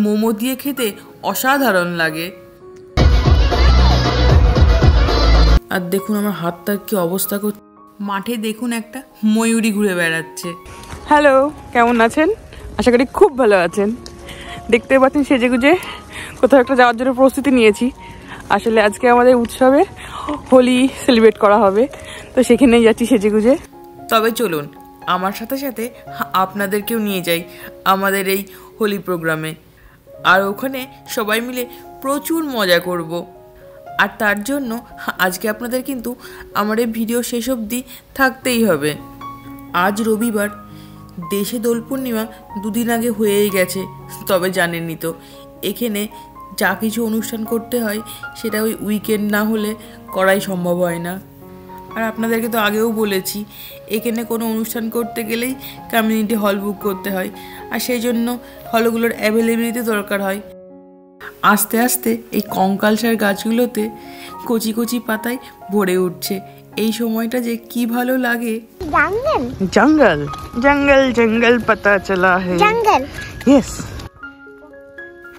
মোমো দিয়ে খেতে অসাধারণ লাগে। আর দেখুন আমার হাতটার কি অবস্থা করছে। মাঠে দেখুন একটা ময়ূরী ঘুরে বেড়াচ্ছে। হ্যালো, কেমন আছেন? আশা করি খুব ভালো আছেন। দেখতে পাচ্ছেন সেজেগুজে কোথাও একটা যাওয়ার জন্য প্রস্তুতি নিয়েছি। আসলে আজকে আমাদের উৎসবে হোলি সেলিব্রেট করা হবে, তো সেখানেই যাচ্ছি সেজেগুজে। তবে চলুন আমার সাথে সাথে আপনাদেরকেও নিয়ে যাই আমাদের এই হোলি প্রোগ্রামে। আর ওখানে সবাই মিলে প্রচুর মজা করব। আর তার জন্য আজকে আপনাদের কিন্তু আমার এই ভিডিও শেষ অবধি থাকতেই হবে। আজ রবিবার, দেশে দোল পূর্ণিমা দুদিন আগে হয়েই গেছে। তবে জানেনই তো এখানে যা কিছু অনুষ্ঠান করতে হয় সেটা ওই উইকেন্ড না হলে করাই সম্ভব হয় না। আর আপনাদেরকে তো আগেও বলেছি এখানে কোনো অনুষ্ঠান করতে গেলেই কমিউনিটি হল বুক করতে হয়, আর সেই জন্য হলগুলোর অ্যাভেলেবিলিটি দরকার হয়। আস্তে আস্তে এই কঙ্কালসার গাছগুলোতে কচি কচি পাতায় ভরে উঠছে। এই সময়টা যে কি ভালো লাগে। জঙ্গল জঙ্গল জঙ্গল জঙ্গল পাতা চলা হে জঙ্গল। ইয়েস,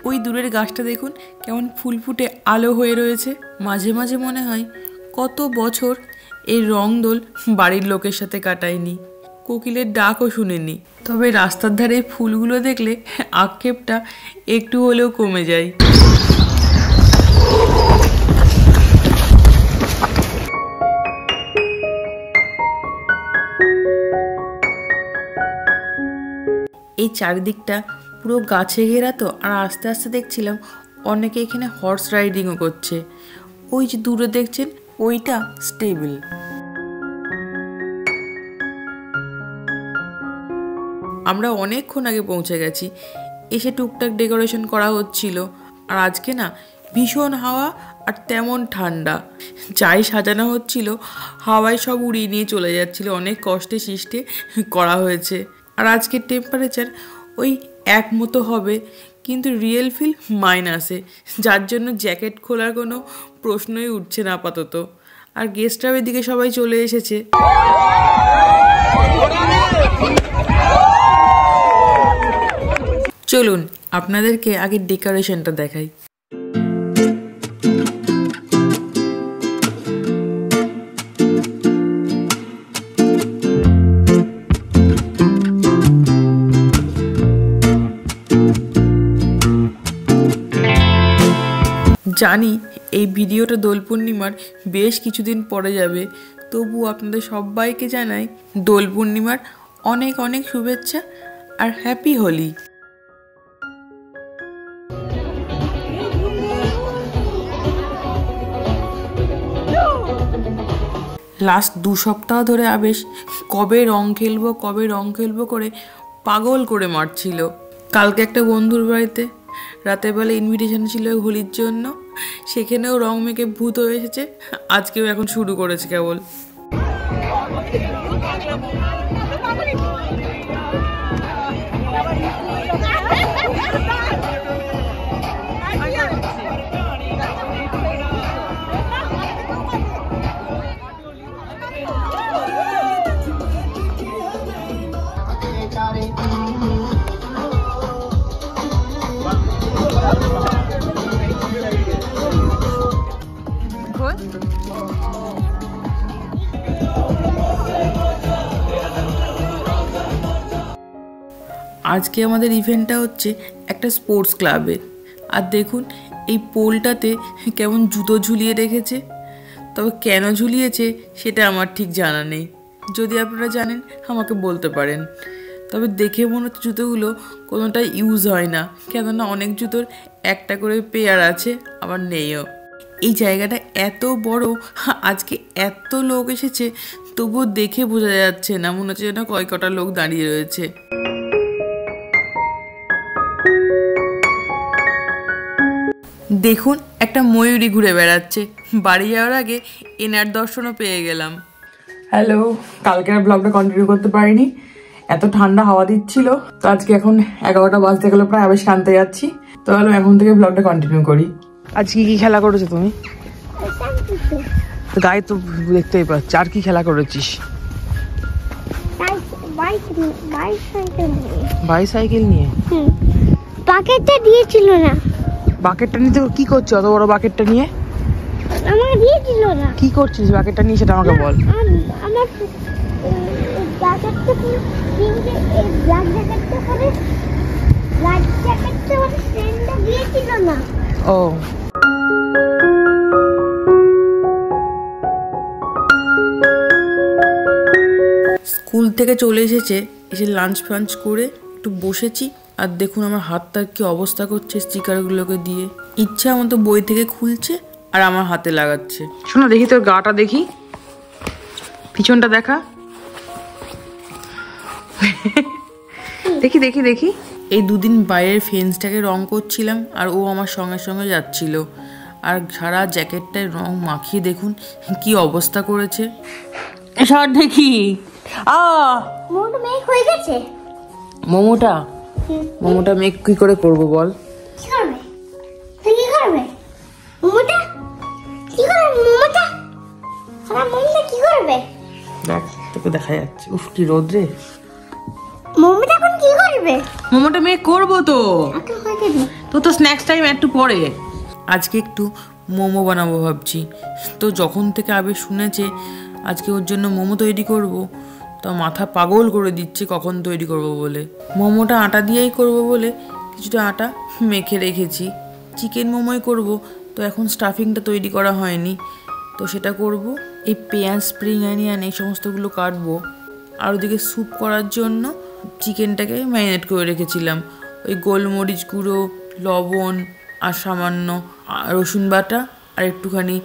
ওই দূরের গাছটা দেখুন কেমন ফুল ফুটে আলো হয়ে রয়েছে। মাঝে মাঝে মনে হয় কত বছর এই রং দোল বাড়ির লোকের সাথে কাটায়নি, কোকিলের ডাকও শুনিনি। তবে রাস্তার ধারে ফুলগুলো দেখলে আক্ষেপটা একটু হলেও কমে যায়। এই চারিদিকটা পুরো গাছে ঘেরা তো। আর আস্তে আস্তে দেখছিলাম অনেকে এখানে হর্স রাইডিংও করছে। ওই যে দূরে দেখছেন ওইটা স্টেবল। আমরা অনেকক্ষণ আগে পৌঁছে গেছি। এসে টুকটাক ডেকোরেশন করা হচ্ছিল। আর আজকে না ভীষণ হাওয়া আর তেমন ঠান্ডা। যাই সাজানো হচ্ছিল হাওয়ায় সব উড়িয়ে নিয়ে চলে যাচ্ছিল। অনেক কষ্টে সৃষ্টে করা হয়েছে। আর আজকের টেম্পারেচার ওই এক মতো হবে, কিন্তু রিয়েল ফিল মাইনাসে, যার জন্য জ্যাকেট খোলার কোনো প্রশ্নই উঠছে না আপাতত। আর গেস্টরাও এদিকে সবাই চলে এসেছে। চলুন আপনাদেরকে আগে ডেকোরেশনটা দেখাই। জানি এই ভিডিওটা দোল পূর্ণিমার বেশ কিছুদিন পরে যাবে, তবু আপনাদের সবাইকে জানাই দোল পূর্ণিমার অনেক অনেক শুভেচ্ছা আর হ্যাপি হোলি। লাস্ট 2 সপ্তাহ ধরে আবেশ কবে রং খেলবো করে পাগল করে মারছিল। কালকে একটা বন্ধুর বাড়িতে রাতের বেলা ইনভিটেশন ছিল হোলির জন্য, সেখানেও রং মেখে ভূত হয়ে এসেছে। আজকেও এখন শুরু করেছে কেবল। আজকে আমাদের ইভেন্টটা হচ্ছে একটা স্পোর্টস ক্লাবে। আর দেখুন এই পোলটাতে কেমন জুতো ঝুলিয়ে রেখেছে। তবে কেন ঝুলিয়েছে সেটা আমার ঠিক জানা নেই। যদি আপনারা জানেন আমাকে বলতে পারেন। তবে দেখে মনে হচ্ছে জুতোগুলো কোনোটাই ইউজ হয় না, কেননা অনেক জুতোর একটা করে পেয়ার আছে, আবার নেইও। এই জায়গাটা এত বড়, আজকে এত লোক এসেছে, তবুও দেখে বোঝা যাচ্ছে না, মনে হচ্ছে যেন কয়কটা লোক দাঁড়িয়ে রয়েছে। দেখুন একটা ময়ূরী ঘুরে বেড়াচ্ছে। বাড়ি যাওয়ার আগে এনার দর্শনও পেয়ে গেলাম। হ্যালো, কালকে আর ব্লগটা কন্টিনিউ করতে পারিনি, এত ঠান্ডা হাওয়া দিচ্ছিল। তো আজকে এখন 11টা বাজতে গেল প্রায়, আবার শান্তে যাচ্ছি। তো ভাবলাম এখন থেকে ব্লগটা কন্টিনিউ করি। আজকে কি খেলা করেছো তুমি? গায়ে তো দেখতেই পাচ্ছি। আর কি খেলা করেছিস? বাইসাইকেল নিয়ে। বাকেটটা দিয়েছিল না। বাকেটটা নিতে কি করছিস অত বড় বাকেটটা নিয়ে? আমাকে দিয়েছিল না। কি করছিস বাকেটটা নিয়ে সেটা আমাকে বল। আমার জ্যাকেটটা পুরো পিঙ্কে, এই ব্ল্যাক জ্যাকেটটা করে ব্ল্যাক জ্যাকেটটা মানে ফ্রেন্ডটা দিয়েছিল না। ও স্কুল থেকে চলে এসেছে, এসে লাঞ্চ ফাঞ্চ করে একটু বসেছি। আর দেখুন আমার হাতটার কি অবস্থা করছে স্টিকারগুলোকে দিয়ে। ইচ্ছা মতো বই থেকে খুলছে আর আমার হাতে লাগাচ্ছে। শোনা দেখি তোর গাটা দেখি, পিছনটা দেখা দেখি দেখি দেখি। এই দুদিন বাইরের ফেন্সটাকে রং করছিলাম আর ও আমার সঙ্গে সঙ্গে যাচ্ছিল। আর সারা জ্যাকেটটায় রং মাখিয়ে দেখুন কি অবস্থা করেছে। সর দেখি। মোট মেক হয়ে গেছে। মোমোটা মেক কি করে করবো বল? কি করবে? তুই কি করবে? মোমোটা কি করবে? মোমোটা আমার মোমোটা কি করবে? দেখ তোকে দেখা যাচ্ছে। উফ কি রোদ্রে। মোমোটা এখন কি করবে? মোমোটা মেক করবো তো, এখন হয়ে গেছে। তো স্ন্যাক্স টাইম একটু পরে। আজকে একটু মোমো বানাবো ভাবছি। তো যখন থেকে আবে শুনেছে আজকে ওর জন্য মোমো তৈরি করব, তো মাথা পাগল করে দিচ্ছে কখন তৈরি করব বলে। মোমোটা আটা দিয়েই করব বলে কিছুটা আটা মেখে রেখেছি। চিকেন মোমোই করব, তো এখন স্টাফিংটা তৈরি করা হয়নি, তো সেটা করব। এই পেঁয়াজ, স্প্রিং অনিয়ন এই সমস্তগুলো কাটবো। আর ওদিকে স্যুপ করার জন্য চিকেনটাকে ম্যারিনেট করে রেখেছিলাম ওই গোলমরিচ গুঁড়ো, লবণ আর সামান্য রসুন বাটা আর একটুখানি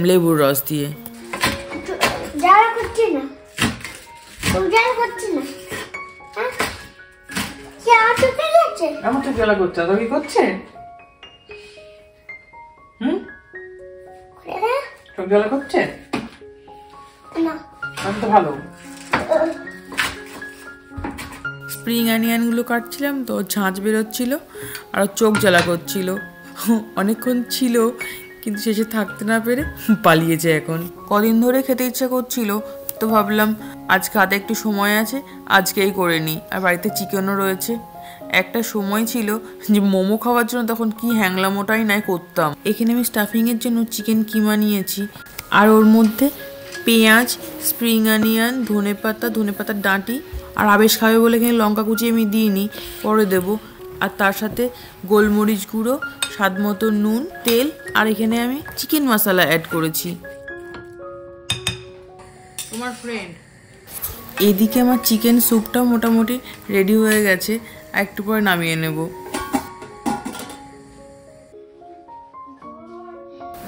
লেবুর রস দিয়ে। যারা করছে না, যারা করছে না, আমার চোখে গেছে। আমার তো জ্বালা করছে, তো কি করছে? চোখ জ্বালা করছে না, আমি তো ভালো। স্প্রিং অনিয়নগুলো কাটছিলাম তো ঝাঁঝ বেরোচ্ছিল আর চোখ জ্বালা করছিল। অনেকক্ষণ ছিল কিন্তু শেষে থাকতে না পেরে পালিয়েছে। এখন কদিন ধরে খেতে ইচ্ছা করছিল, তো ভাবলাম আজকে হাতে একটু সময় আছে, আজকেই করে নিই। আর বাড়িতে চিকেনও রয়েছে। একটা সময় ছিল যে মোমো খাওয়ার জন্য তখন কি হ্যাংলামোটাই নাই করতাম। এখানে আমি স্টাফিংয়ের জন্য চিকেন কিমা নিয়েছি আর ওর মধ্যে পেঁয়াজ, স্প্রিং অনিয়ন, ধনেপাতার ডাঁটি আর আবেশ খাবে বলে এখানে লঙ্কা কুচি আমি দিইনি, পরে দেবো। আর তার সাথে গোলমরিচ গুঁড়ো, স্বাদ মতো নুন, তেল আর এখানে আমি চিকেন মশলা অ্যাড করেছি। তোমার ফ্রেন্ড এদিকে আমার চিকেন স্যুপটা মোটামুটি রেডি হয়ে গেছে, আর একটু পরে নামিয়ে নেব।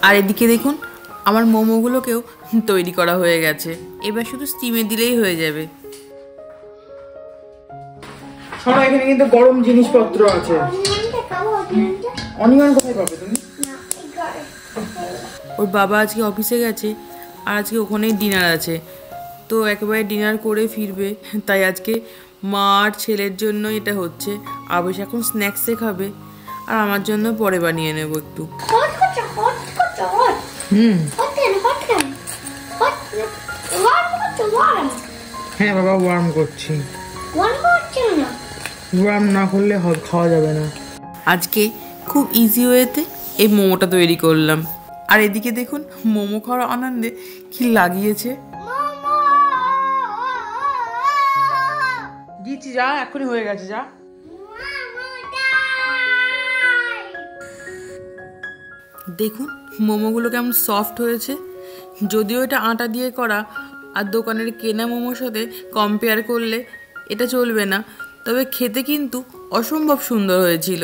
আর এদিকে দেখুন আমার মোমোগুলোকেও তৈরি করা হয়ে গেছে। এবার শুধু স্টিমে দিলেই হয়ে যাবে। শোনো এখানে কিন্তু গরম জিনিসপত্র আছে। অনিয়ন কোথায় পাবে তুমি? ওর বাবা আজকে অফিসে গেছে আর আজকে ওখানেই ডিনার আছে, তো একেবারে ডিনার করে ফিরবে। তাই আজকে মা আর ছেলের জন্য এটা হচ্ছে। আবেশ এখন স্ন্যাক্সে খাবে আর আমার জন্য পরে বানিয়ে নেব একটু। হ্যাঁ বাবা ওয়ার্ম করছি। ওয়ার্ম না করলে খাওয়া যাবে না। আজকে খুব ইজি ওয়েতে এই মোমোটা তৈরি করলাম। আর এদিকে দেখুন মোমো খাওয়ার আনন্দে কি লাগিয়েছে। দিচ্ছি, যা এখনই হয়ে গেছে, যা। দেখুন মোমোগুলো কেমন সফট হয়েছে। যদিও এটা আটা দিয়ে করা আর দোকানের কেনা মোমোর সাথে কম্পেয়ার করলে এটা চলবে না, তবে খেতে কিন্তু অসম্ভব সুন্দর হয়েছিল।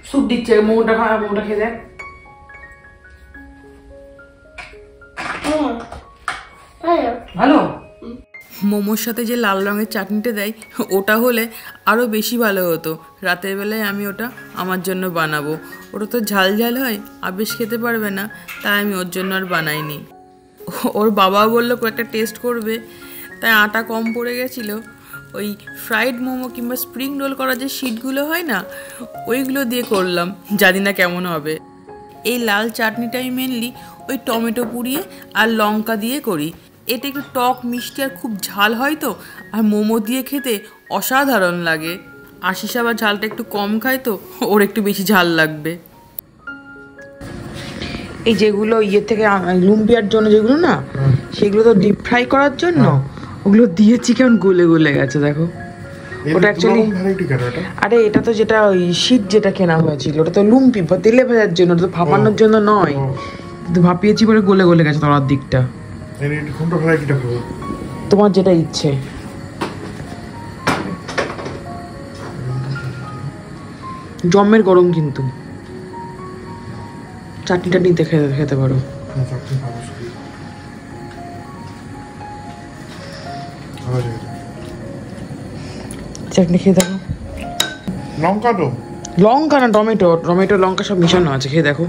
স্যুপ দিচ্ছে, মোমোটা খা, মোমোটা খেয়ে দেখ। ভালো। মোমোর সাথে যে লাল রঙের চাটনিটা দেয় ওটা হলে আরও বেশি ভালো হতো। রাতের বেলায় আমি ওটা আমার জন্য বানাবো। ওটা তো ঝাল ঝাল হয়, আবেশ খেতে পারবে না, তাই আমি ওর জন্য আর বানাইনি। ওর বাবাও বললো কয়েকটা টেস্ট করবে, তাই আটা কম পড়ে গেছিলো। ওই ফ্রাইড মোমো কিংবা স্প্রিং রোল করার যে শিটগুলো হয় না, ওইগুলো দিয়ে করলাম, জানি না কেমন হবে। এই লাল চাটনিটাই মেনলি ওই টমেটো পুড়িয়ে আর লঙ্কা দিয়ে করি। এটা একটু টক মিষ্টি আর খুব ঝাল হয় তো, আর মোমো দিয়ে খেতে অসাধারণ লাগে। আশিস আবার ঝালটা একটু কম খায় তো ওর একটু বেশি ঝাল লাগবে। এই যেগুলো ইয়ে থেকে লুম্পিয়ার জন্য যেগুলো না, সেগুলো তো ডিপ ফ্রাই করার জন্য ওগুলো দিয়েছি, কেমন গলে গলে গেছে দেখো। ওটা অ্যাকচুয়ালি, আরে এটা তো যেটা ওই শীত যেটা কেনা হয়েছিল ওটা তো লুম্পি তেলে ভাজার জন্য, ওটা তো ভাপানোর জন্য নয়, কিন্তু ভাপিয়েছি বলে গলে গলে গেছে তলার দিকটা। তোমার যেটা ইচ্ছে। জমের গরম, কিন্তু চাটনিটা নিতে খেতে পারো। চাটনি খেয়ে দেখো। লঙ্কা না টমেটো লঙ্কা সব মিশানো আছে, খেয়ে দেখো।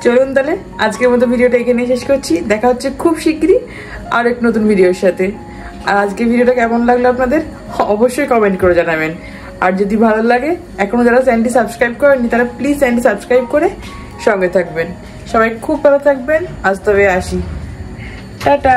চলুন তাহলে আজকের মতো ভিডিওটা এখানে শেষ করছি। দেখা হচ্ছে খুব শিগগিরই আর এক নতুন ভিডিওর সাথে। আর আজকের ভিডিওটা কেমন লাগলো আপনাদের অবশ্যই কমেন্ট করে জানাবেন। আর যদি ভালো লাগে, এখনো যারা চ্যানেলটি সাবস্ক্রাইব করেননি তারা প্লিজ চ্যানেলটি সাবস্ক্রাইব করে সঙ্গে থাকবেন। সবাই খুব ভালো থাকবেন। আজ তবে আসি, টাটা।